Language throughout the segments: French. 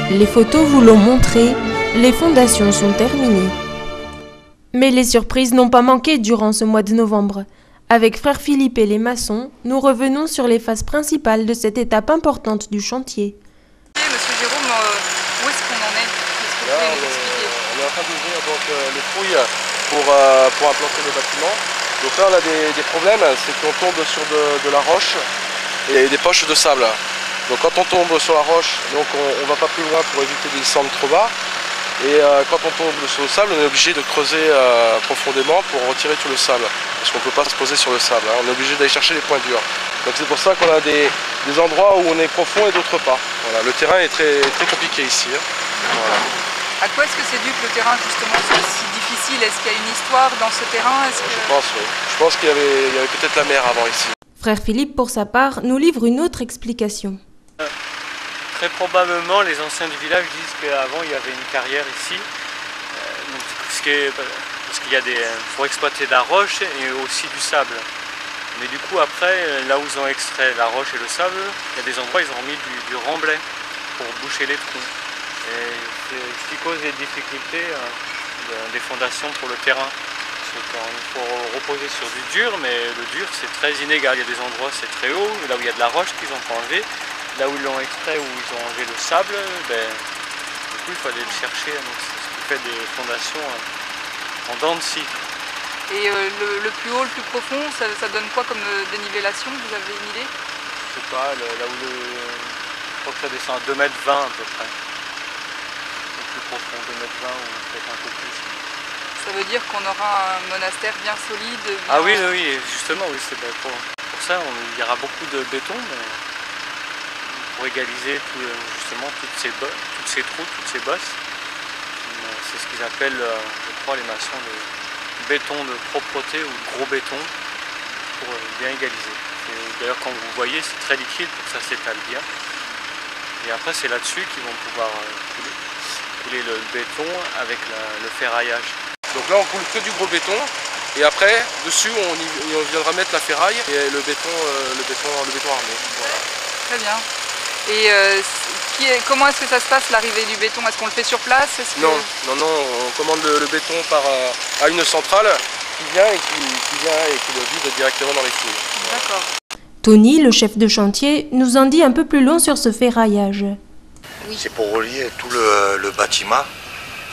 Les photos vous l'ont montré, les fondations sont terminées. Mais les surprises n'ont pas manqué durant ce mois de novembre. Avec frère Philippe et les maçons, nous revenons sur les phases principales de cette étape importante du chantier. Monsieur Jérôme, où est-ce qu'on en est? Est-ce que vous pouvez nous expliquer? On est en train d'ouvrir donc les fouilles pour implanter les bâtiments. Donc là on a des problèmes, c'est qu'on tombe sur de la roche et des poches de sable. Donc quand on tombe sur la roche, donc on ne va pas plus loin pour éviter de descendre trop bas. Et quand on tombe sur le sable, on est obligé de creuser profondément pour retirer tout le sable. Parce qu'on ne peut pas se poser sur le sable, hein. On est obligé d'aller chercher les points durs. Donc c'est pour ça qu'on a des endroits où on est profond et d'autres pas. Voilà, le terrain est très, très compliqué ici, hein. Voilà. À quoi est-ce que c'est dû que le terrain justement soit si difficile? Est-ce qu'il y a une histoire dans ce terrain? Je pense, oui. Je pense qu'il y avait peut-être la mer avant ici. Frère Philippe, pour sa part, nous livre une autre explication. Très probablement, les anciens du village disent qu'avant il y avait une carrière ici, parce qu'il y a pour exploiter de la roche et aussi du sable. Mais du coup après, là où ils ont extrait la roche et le sable, il y a des endroits où ils ont mis du remblai pour boucher les trous. Et c'est ce qui cause les difficultés des fondations pour le terrain. Il faut reposer sur du dur, mais le dur c'est très inégal. Il y a des endroits c'est très haut, là où il y a de la roche qu'ils ont pas enlevé. Là où ils l'ont extrait, où ils ont enlevé le sable, du coup il faut aller le chercher. Donc c'est ce qui fait des fondations en dents de scie. Et le plus haut, le plus profond, ça donne quoi comme dénivellation? Vous avez une idée? Je sais pas, là où je crois que ça descend à 2,20 m à peu près. Le plus profond, 2,20 m ou peut-être un peu plus. Ça veut dire qu'on aura un monastère bien solide bien... Ah oui, justement, oui, c'est pour ça, il y aura beaucoup de béton, mais pour égaliser justement toutes ces trous, toutes ces bosses. C'est ce qu'ils appellent, je crois, les maçons, le béton de propreté ou gros béton, pour bien égaliser. D'ailleurs, quand vous voyez, c'est très liquide pour que ça s'étale bien. Et après, c'est là-dessus qu'ils vont pouvoir couler le béton avec le ferraillage. Donc là on coule que du gros béton et après dessus on viendra mettre la ferraille et le béton armé. Voilà. Très bien. Et comment est-ce que ça se passe l'arrivée du béton? Est-ce qu'on le fait sur place? Non, on commande le béton à une centrale qui vient et qui le vide directement dans les fouilles. D'accord. Tony, le chef de chantier, nous en dit un peu plus long sur ce ferraillage. Oui. C'est pour relier tout le bâtiment,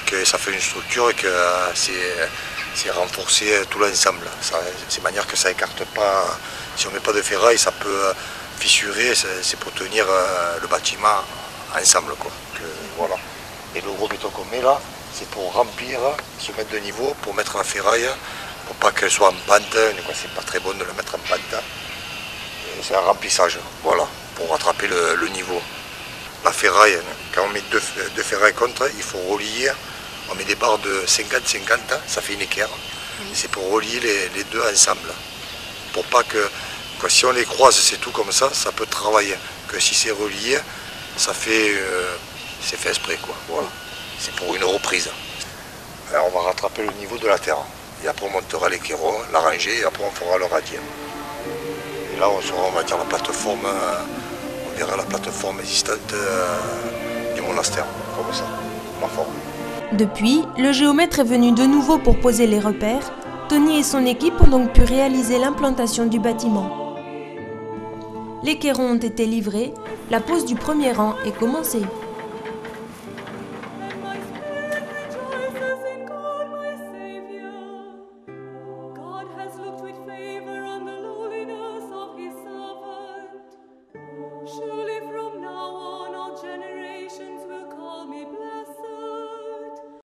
que ça fait une structure et que c'est renforcer tout l'ensemble. C'est de manière que ça écarte pas. Si on ne met pas de ferraille, ça peut fissurer. C'est pour tenir le bâtiment ensemble, quoi. Voilà. Et le gros béton qu'on met là, c'est pour remplir, se mettre de niveau, pour mettre la ferraille, pour pas qu'elle soit en pente. C'est pas très bon de la mettre en pente. C'est un remplissage, voilà, pour rattraper le niveau. La ferraille, quand on met deux ferrailles contre, il faut relier. On met des barres de 50-50, ça fait une équerre. Et c'est pour relier les deux ensemble. Pour pas que si on les croise, c'est tout comme ça peut travailler. Que si c'est relié, c'est fait exprès, quoi. Voilà. C'est pour une reprise. Alors on va rattraper le niveau de la terre. Et après on montera l'équerron, la rangée, et après on fera le radier. Et là on saura, on va dire, la plateforme, on verra la plateforme existante du monastère, comme ça, la forme. Depuis, le géomètre est venu de nouveau pour poser les repères. Tony et son équipe ont donc pu réaliser l'implantation du bâtiment. Les cairons ont été livrés, la pose du premier rang est commencée.